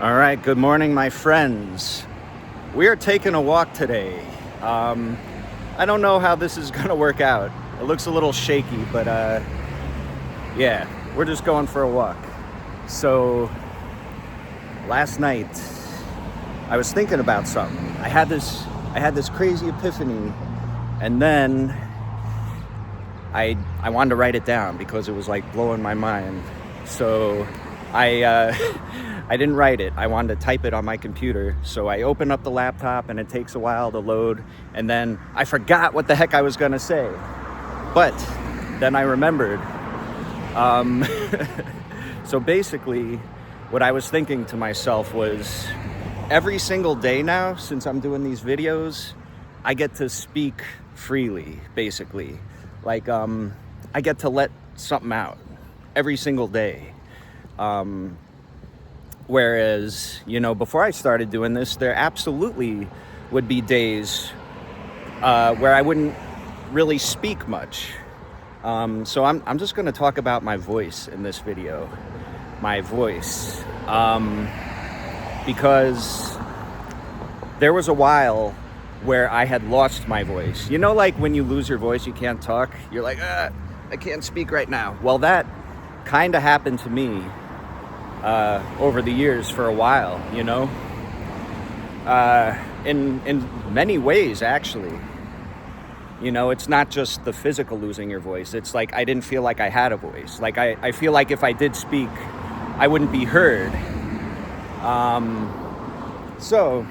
All right, good morning, my friends. We are taking a walk today. I don't know how this is going to work out. It looks a little shaky, but yeah, we're just going for a walk. So last night, I was thinking about something. I had this crazy epiphany, and then I wanted to write it down because it was like blowing my mind. So I didn't write it. I wanted to type it on my computer. So I opened up the laptop and it takes a while to load. And then I forgot what the heck I was going to say. But then I remembered. So basically, what I was thinking to myself was every single day now, since I'm doing these videos, I get to speak freely, basically. Like, I get to let something out every single day. Whereas, before I started doing this, there absolutely would be days where I wouldn't really speak much. So I'm just going to talk about my voice in this video. My voice. Because there was a while where I had lost my voice. Like when you lose your voice, you can't talk. You're like, I can't speak right now. Well, that kind of happened to me over the years for a while, in many ways, actually. It's not just the physical losing your voice. It's like I didn't feel like I had a voice. Like I feel like if I did speak, I wouldn't be heard. So,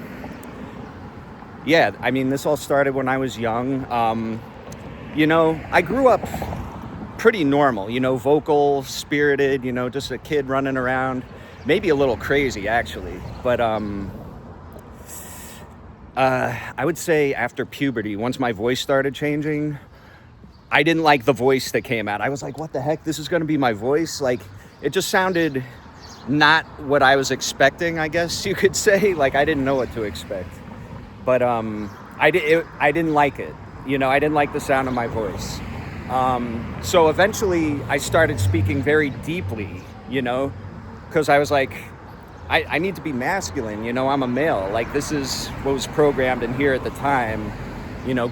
yeah, I mean, this all started when I was young. I grew up pretty normal, vocal, spirited, just a kid running around, maybe a little crazy actually, but I would say after puberty, once my voice started changing, I didn't like the voice that came out. I was like, what the heck, this is going to be my voice? Like, it just sounded not what I was expecting, I guess you could say. Like, I didn't know what to expect, but I didn't like it. I didn't like the sound of my voice. So eventually I started speaking very deeply, because I was like, I need to be masculine, I'm a male. Like, this is what was programmed in here at the time,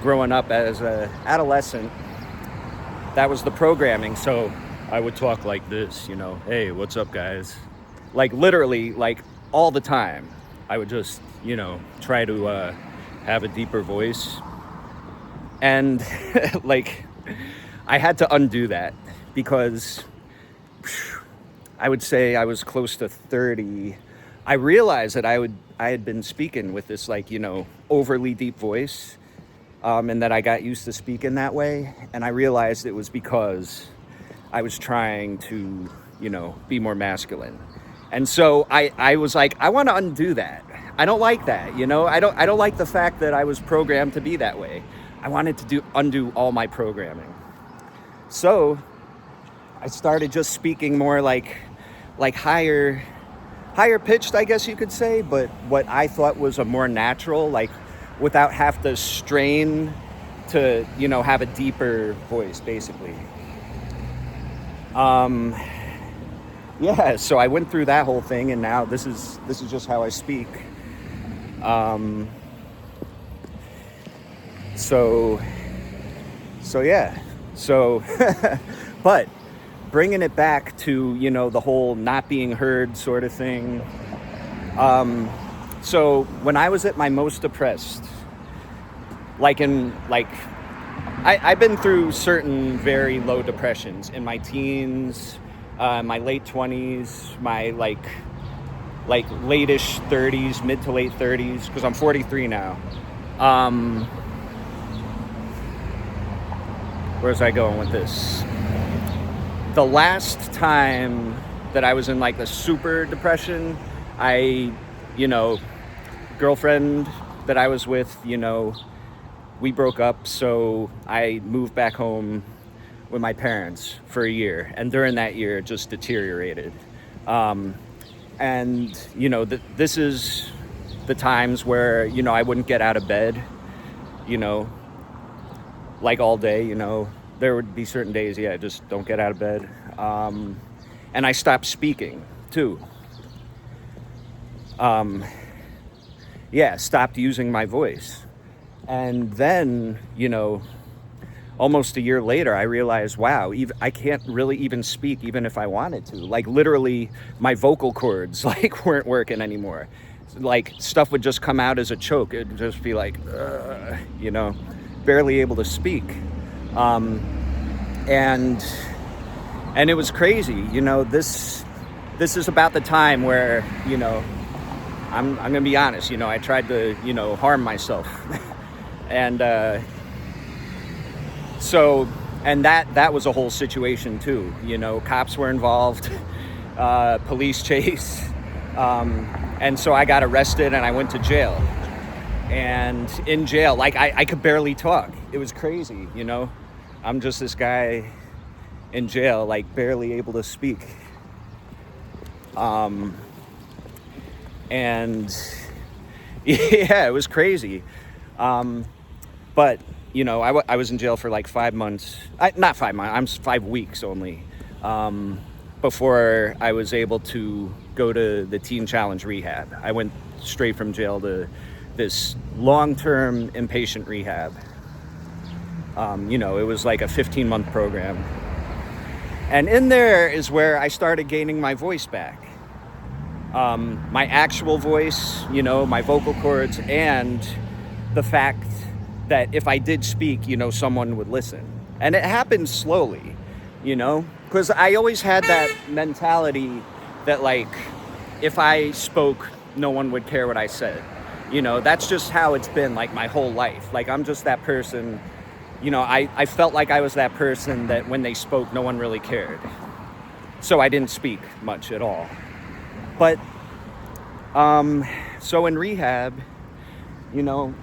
growing up as an adolescent. That was the programming. So I would talk like this, hey, what's up, guys? Like, literally, like, all the time. I would just, try to have a deeper voice. And, like, I had to undo that because I would say I was close to 30. I realized that I had been speaking with this, like, overly deep voice, and that I got used to speaking that way. And I realized it was because I was trying to, be more masculine. And so I was like, I want to undo that. I don't like that, I don't like the fact that I was programmed to be that way. I wanted to undo all my programming. So I started just speaking more like higher pitched, I guess you could say, but what I thought was a more natural, like without have to strain to, have a deeper voice, basically. Yeah, so I went through that whole thing, and now this is just how I speak. So yeah. So, but bringing it back to, the whole not being heard sort of thing. So when I was at my most depressed, I've been through certain very low depressions in my teens, my late 20s, my like late-ish 30s, mid to late 30s, because I'm 43 now. Where's I going with this? The last time that I was in like the super depression, girlfriend that I was with, we broke up, so I moved back home with my parents for a year, and during that year it just deteriorated. And this is the times where I wouldn't get out of bed, like all day. There would be certain days, I just don't get out of bed. And I stopped speaking too. stopped using my voice. And then, almost a year later, I realized, wow, I can't really even speak even if I wanted to. Like literally my vocal cords like weren't working anymore. Like stuff would just come out as a choke. It'd just be like, barely able to speak. And it was crazy. This is about the time where, I'm going to be honest, I tried to, harm myself. And that was a whole situation too. Cops were involved, police chase. And so I got arrested and I went to jail. And in jail, like I could barely talk. It was crazy, I'm just this guy in jail, like barely able to speak. And yeah, it was crazy. But, I was in jail for like 5 months, not 5 months, 5 weeks only, before I was able to go to the Teen Challenge rehab. I went straight from jail to this long-term inpatient rehab. It was like a 15-month program. And in there is where I started gaining my voice back. My actual voice, my vocal cords, and the fact that if I did speak, someone would listen. And it happened slowly, because I always had that mentality that like, if I spoke, no one would care what I said. That's just how it's been like my whole life. Like I'm just that person, I felt like I was that person that when they spoke, no one really cared. So I didn't speak much at all. But, so in rehab,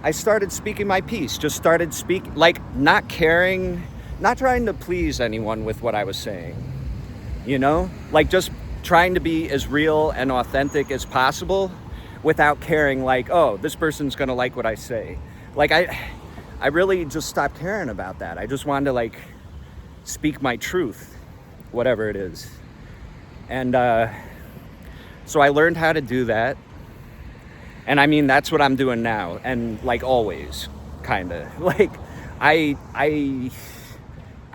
I started speaking my piece, just started speaking, like not caring, not trying to please anyone with what I was saying, like just trying to be as real and authentic as possible without caring like, oh, this person's going to like what I say. Like I really just stopped caring about that. I just wanted to like speak my truth, whatever it is. And, so I learned how to do that. And I mean, that's what I'm doing now. And like always, kind of like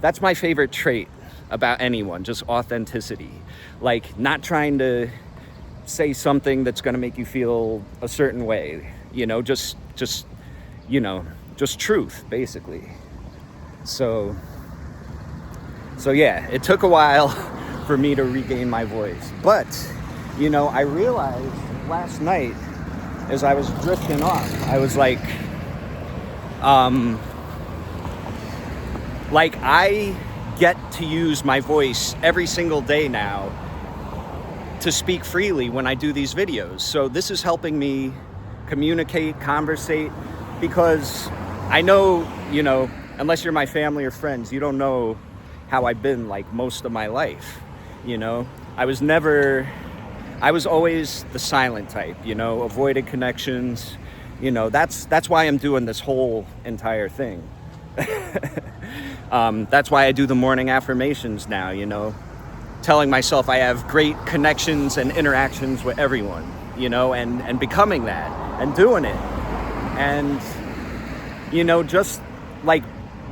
that's my favorite trait about anyone, just authenticity. Like not trying to say something that's going to make you feel a certain way, just truth basically. So yeah, it took a while for me to regain my voice, but I realized last night as I was drifting off, I was like I get to use my voice every single day now to speak freely when I do these videos. So this is helping me communicate, conversate, because I know, unless you're my family or friends, you don't know how I've been like most of my life. I was always the silent type, avoided connections. That's why I'm doing this whole entire thing. That's why I do the morning affirmations now, telling myself I have great connections and interactions with everyone, and becoming that and doing it. And, just like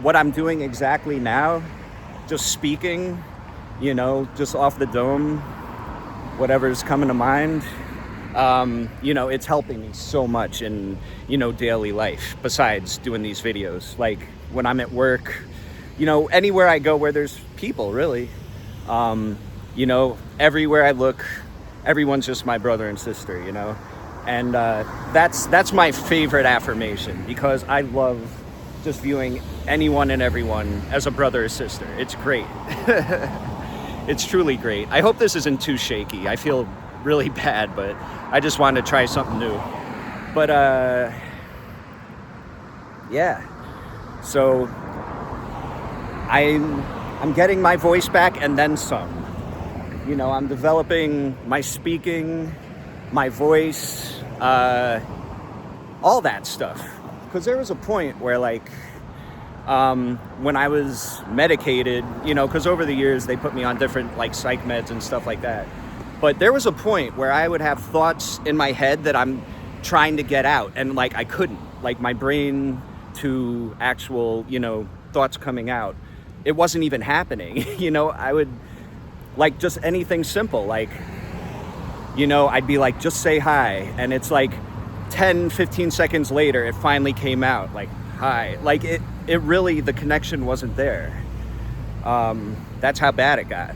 what I'm doing exactly now, just speaking, just off the dome, whatever's coming to mind, it's helping me so much in, daily life besides doing these videos. Like when I'm at work, anywhere I go where there's people really, everywhere I look, everyone's just my brother and sister, and that's my favorite affirmation, because I love just viewing anyone and everyone as a brother or sister. It's great. It's truly great. I hope this isn't too shaky. I feel really bad, but I just wanted to try something new. But yeah. So I'm getting my voice back and then some. I'm developing my speaking, my voice, all that stuff. Because there was a point where like when I was medicated, because over the years they put me on different like psych meds and stuff like that. But there was a point where I would have thoughts in my head that I'm trying to get out, and like I couldn't, like my brain to actual, thoughts coming out, it wasn't even happening. I would like just anything simple, like, I'd be like, just say hi, and it's like 10-15 seconds later it finally came out, like, hi. Like it really, the connection wasn't there. That's how bad it got.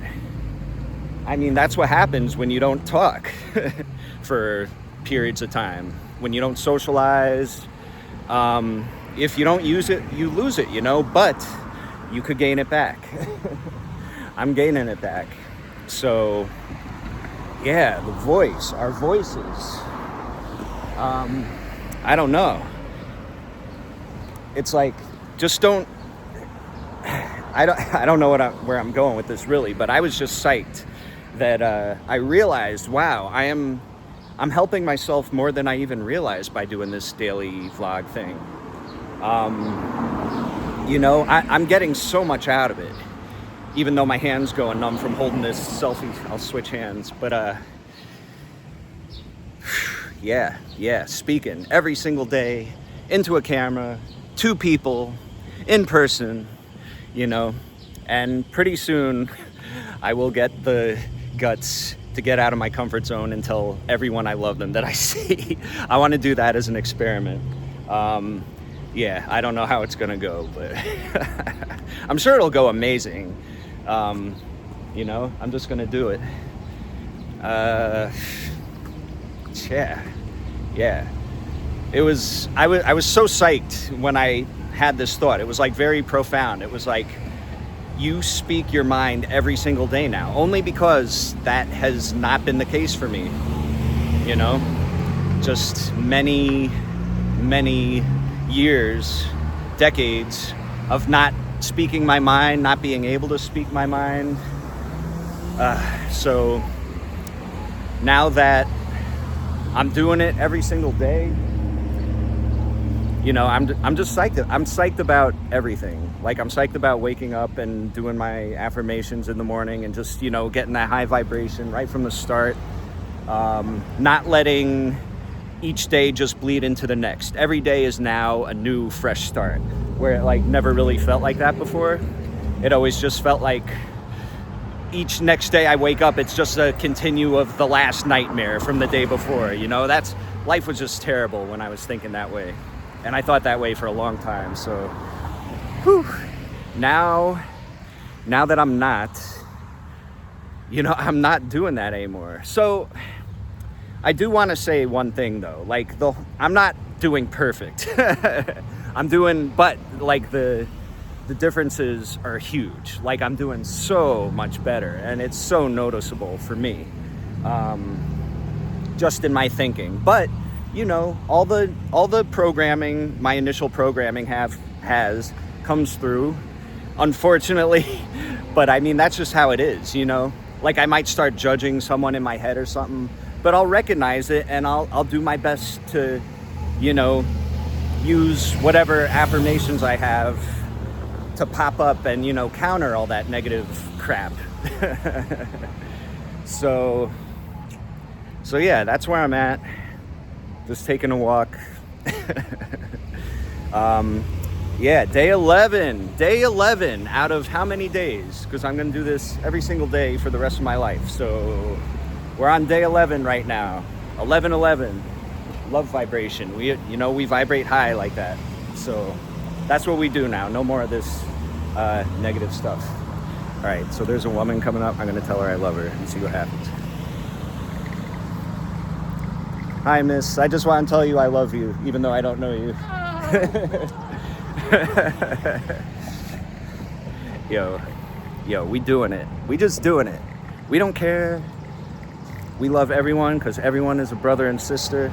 I mean, that's what happens when you don't talk for periods of time, when you don't socialize. If you don't use it, you lose it, but you could gain it back. I'm gaining it back. So yeah, the voice, our voices, I don't know. It's like, just don't, I don't know where I'm going with this really, but I was just psyched that I realized, wow, I'm helping myself more than I even realized by doing this daily vlog thing. I'm getting so much out of it, even though my hand's going numb from holding this selfie. I'll switch hands, but yeah, speaking every single day into a camera, to people, in person, and pretty soon I will get the guts to get out of my comfort zone and tell everyone I love them that I see. I want to do that as an experiment. I don't know how it's gonna go, but I'm sure it'll go amazing. I'm just gonna do it. Yeah. I was so psyched when I had this thought. It was like very profound. It was like, you speak your mind every single day now, only because that has not been the case for me. Just many years, decades of not speaking my mind, not being able to speak my mind. So now I'm doing it every single day. I'm just psyched. I'm psyched about everything. Like, I'm psyched about waking up and doing my affirmations in the morning and just, getting that high vibration right from the start. Not letting each day just bleed into the next. Every day is now a new, fresh start, where it like never really felt like that before. It always just felt like each next day I wake up, it's just a continue of the last nightmare from the day before. Life was just terrible when I was thinking that way. And I thought that way for a long time. So, now that I'm not, I'm not doing that anymore. So I do want to say one thing though, like I'm not doing perfect. But like the differences are huge. Like, I'm doing so much better, and it's so noticeable for me, just in my thinking. But all the programming, my initial programming comes through, unfortunately. But I mean, that's just how it is, Like, I might start judging someone in my head or something, but I'll recognize it, and I'll do my best to, use whatever affirmations I have to pop up and, counter all that negative crap. So yeah, that's where I'm at. Just taking a walk. Day 11 out of how many days? Because I'm going to do this every single day for the rest of my life. So we're on day 11 right now. 11. Love vibration. We vibrate high like that. So that's what we do now. No more of this negative stuff. All right, so there's a woman coming up. I'm going to tell her I love her and see what happens. Hi, miss. I just want to tell you I love you, even though I don't know you. Yo, we doing it. We just doing it. We don't care. We love everyone because everyone is a brother and sister.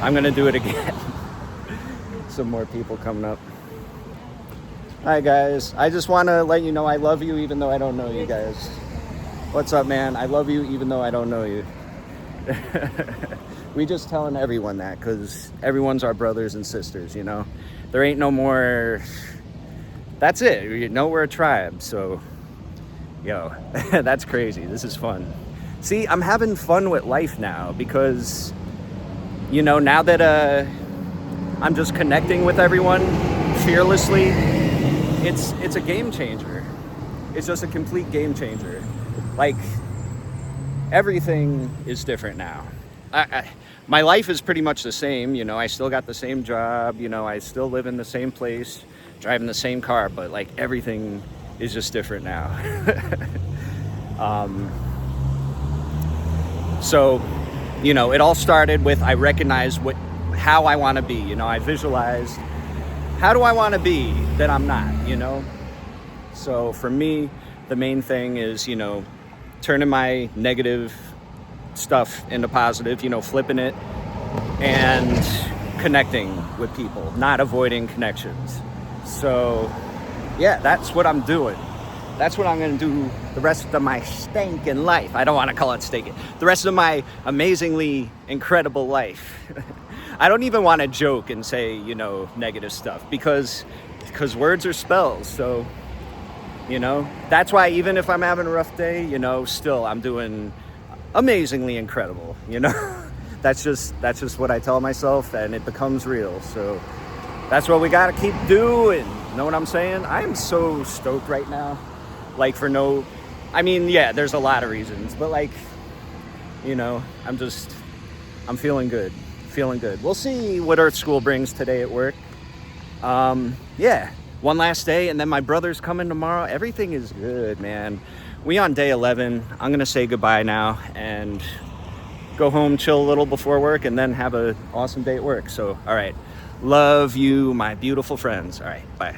I'm going to do it again. Some more people coming up. Hi, guys. I just want to let you know I love you, even though I don't know you guys. What's up, man? I love you, even though I don't know you. We just telling everyone that because everyone's our brothers and sisters, There ain't no more. That's it. We're a tribe. So, that's crazy. This is fun. See, I'm having fun with life now because, now that I'm just connecting with everyone fearlessly, it's a game changer. It's just a complete game changer. Like, everything is different now. My life is pretty much the same. I still got the same job. I still live in the same place, driving the same car, but like everything is just different now. So, it all started with I recognized how I want to be. I visualized, how do I want to be that I'm not, So for me, the main thing is, turning my negative stuff into positive, flipping it and connecting with people, not avoiding connections. So yeah, that's what I'm doing. That's what I'm going to do the rest of my stinking life. I don't want to call it stinking. The rest of my amazingly incredible life. I don't even want to joke and say, negative stuff because words are spells. So, that's why even if I'm having a rough day, still I'm doing amazingly incredible, That's just what I tell myself, and it becomes real. So that's what we got to keep doing. Know what I'm saying? I am so stoked right now. Like there's a lot of reasons, but I'm feeling good. We'll see what Earth School brings today at work. One last day, and then my brother's coming tomorrow. Everything is good, man. We on day 11. I'm going to say goodbye now and go home, chill a little before work, and then have an awesome day at work. So, all right. Love you, my beautiful friends. All right, bye.